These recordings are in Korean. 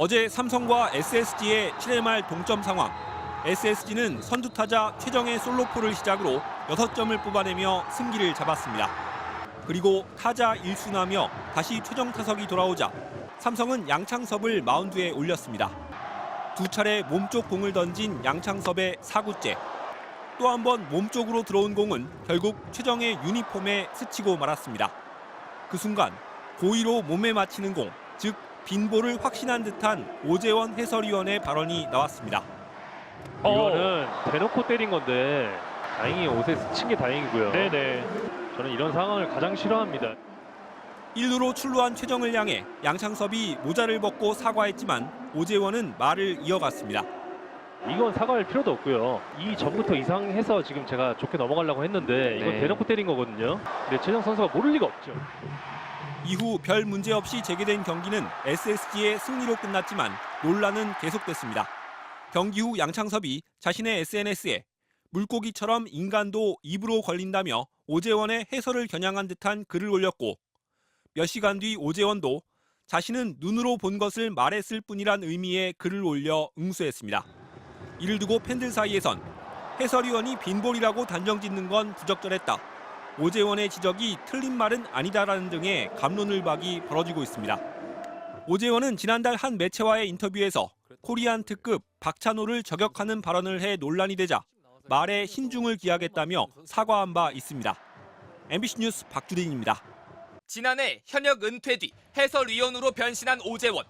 어제 삼성과 SSG의 7회 말 동점 상황. SSG는 선두타자 최정의 솔로포를 시작으로 6점을 뽑아내며 승기를 잡았습니다. 그리고 타자 1순하며 다시 최정 타석이 돌아오자 삼성은 양창섭을 마운드에 올렸습니다. 두 차례 몸쪽 공을 던진 양창섭의 4구째. 또 한 번 몸쪽으로 들어온 공은 결국 최정의 유니폼에 스치고 말았습니다. 그 순간 고의로 몸에 맞히는 공, 즉 빈볼을 확신한 듯한 오재원 해설위원의 발언이 나왔습니다. 이거는 대놓고 때린 건데 다행히 옷에 스친 게 다행이고요. 네네. 저는 이런 상황을 가장 싫어합니다. 1루로 출루한 최정을 향해 양창섭이 모자를 벗고 사과했지만 오재원은 말을 이어갔습니다. 이건 사과할 필요도 없고요. 이 전부터 이상해서 지금 제가 좋게 넘어가려고 했는데 이건 대놓고 때린 거거든요. 근데 최정 선수가 모를 리가 없죠. 이후 별 문제 없이 재개된 경기는 SSG의 승리로 끝났지만 논란은 계속됐습니다. 경기 후 양창섭이 자신의 SNS에 물고기처럼 인간도 입으로 걸린다며 오재원의 해설을 겨냥한 듯한 글을 올렸고 몇 시간 뒤 오재원도 자신은 눈으로 본 것을 말했을 뿐이란 의미의 글을 올려 응수했습니다. 이를 두고 팬들 사이에선 해설위원이 빈볼이라고 단정짓는 건 부적절했다. 오재원의 지적이 틀린 말은 아니다라는 등의 갑론을박이 벌어지고 있습니다. 오재원은 지난달 한 매체와의 인터뷰에서 코리안 특급 박찬호를 저격하는 발언을 해 논란이 되자 말에 신중을 기하겠다며 사과한 바 있습니다. MBC 뉴스 박주린입니다. 지난해 현역 은퇴 뒤 해설위원으로 변신한 오재원.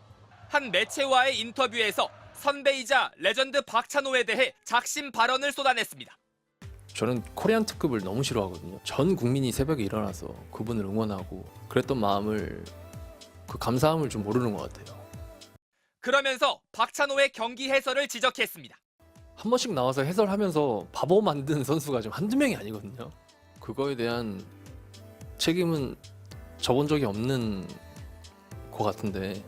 한 매체와의 인터뷰에서 선배이자 레전드 박찬호에 대해 작심 발언을 쏟아냈습니다. 저는 코리안 특급을 너무 싫어하거든요. 전 국민이 새벽에 일어나서 그분을 응원하고 그랬던 마음을, 그 감사함을 좀 모르는 것 같아요. 그러면서 박찬호의 경기 해설을 지적했습니다. 한 번씩 나와서 해설하면서 바보 만든 선수가 좀 한두 명이 아니거든요. 그거에 대한 책임은 져본 적이 없는 것 같은데.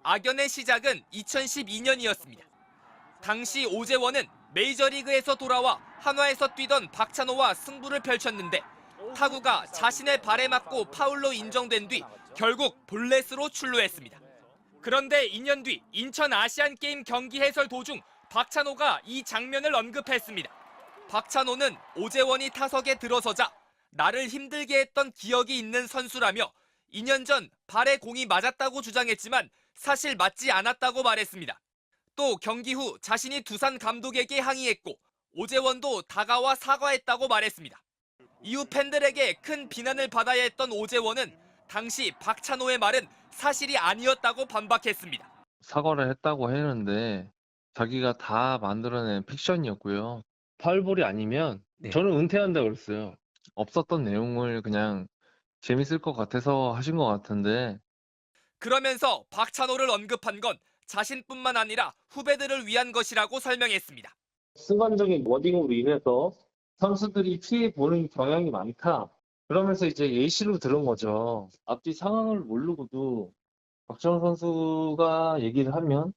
악연의 시작은 2012년이었습니다. 당시 오재원은 메이저리그에서 돌아와 한화에서 뛰던 박찬호와 승부를 펼쳤는데 타구가 자신의 발에 맞고 파울로 인정된 뒤 결국 볼넷으로 출루했습니다. 그런데 2년 뒤 인천 아시안게임 경기 해설 도중 박찬호가 이 장면을 언급했습니다. 박찬호는 오재원이 타석에 들어서자 나를 힘들게 했던 기억이 있는 선수라며 2년 전 발에 공이 맞았다고 주장했지만 사실 맞지 않았다고 말했습니다. 또 경기 후 자신이 두산 감독에게 항의했고 오재원도 다가와 사과했다고 말했습니다. 이후 팬들에게 큰 비난을 받아야 했던 오재원은 당시 박찬호의 말은 사실이 아니었다고 반박했습니다. 사과를 했다고 했는데 자기가 다 만들어낸 픽션이었고요. 파울볼이 아니면 저는 은퇴한다 그랬어요. 없었던 내용을 그냥 재밌을 것 같아서 하신 것 같은데. 그러면서 박찬호를 언급한 건 자신뿐만 아니라 후배들을 위한 것이라고 설명했습니다. 순간적인 워딩으로 인해서 선수들이 피해 보는 경향이 많다. 그러면서 이제 예시로 들은 거죠. 앞뒤 상황을 모르고도 박찬호 선수가 얘기를 하면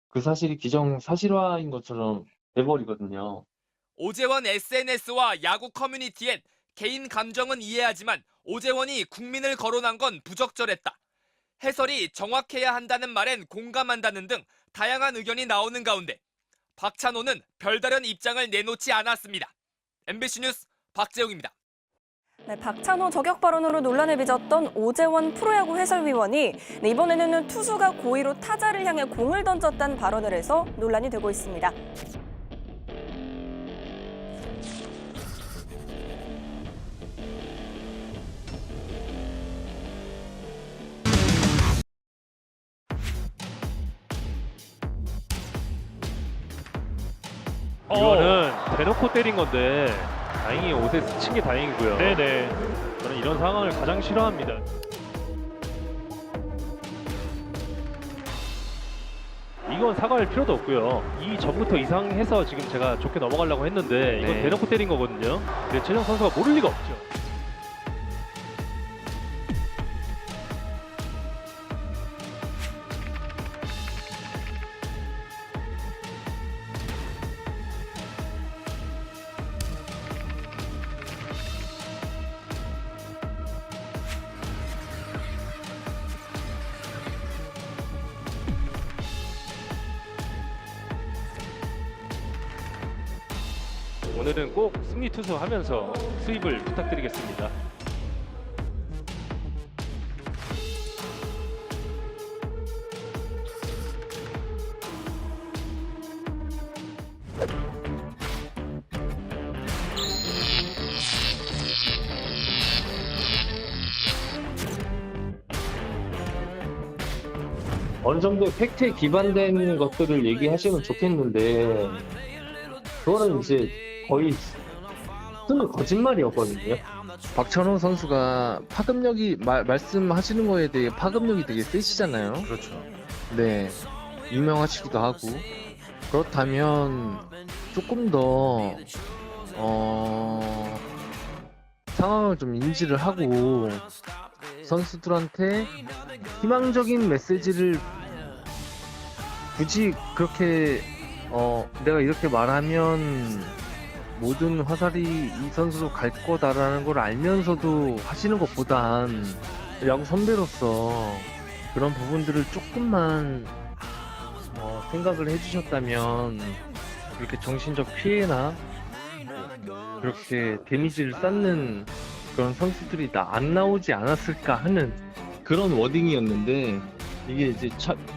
그 사실이 기정사실화인 것처럼 돼버리거든요. 오재원 SNS와 야구 커뮤니티엔 개인 감정은 이해하지만 오재원이 국민을 거론한 건 부적절했다. 해설이 정확해야 한다는 말엔 공감한다는 등 다양한 의견이 나오는 가운데 박찬호는 별다른 입장을 내놓지 않았습니다. MBC 뉴스 박재웅입니다. 네, 박찬호 저격 발언으로 논란을 빚었던 오재원 프로야구 해설위원이 이번에는 투수가 고의로 타자를 향해 공을 던졌다는 발언을 해서 논란이 되고 있습니다. 이거는 대놓고 때린 건데 다행히 옷에 스친 게 다행이고요. 네네. 저는 이런 상황을 가장 싫어합니다. 이건 사과할 필요도 없고요. 이 전부터 이상해서 지금 제가 좋게 넘어가려고 했는데 이건 대놓고 때린 거거든요. 근데 최정 선수가 모를 리가 없죠. 오늘은 꼭 승리 투수하면서 수입을 부탁드리겠습니다. 어느 정도 팩트에 기반된 것들을 얘기하시면 좋겠는데 그거는 이제 거의 쓰는 거짓말이었거든요. 박찬호 선수가 파급력이 말씀하시는 거에 대해 파급력이 되게 세시잖아요. 그렇죠. 네, 유명하시기도 하고 그렇다면 조금 더 상황을 좀 인지를 하고 선수들한테 희망적인 메시지를 굳이 그렇게 내가 이렇게 말하면 모든 화살이 이 선수로 갈 거다라는 걸 알면서도 하시는 것보단 야구 선배로서 그런 부분들을 조금만 생각을 해주셨다면 이렇게 정신적 피해나 그렇게 데미지를 쌓는 그런 선수들이 안 나오지 않았을까 하는 그런 워딩이었는데 이게 이제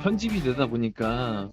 편집이 되다 보니까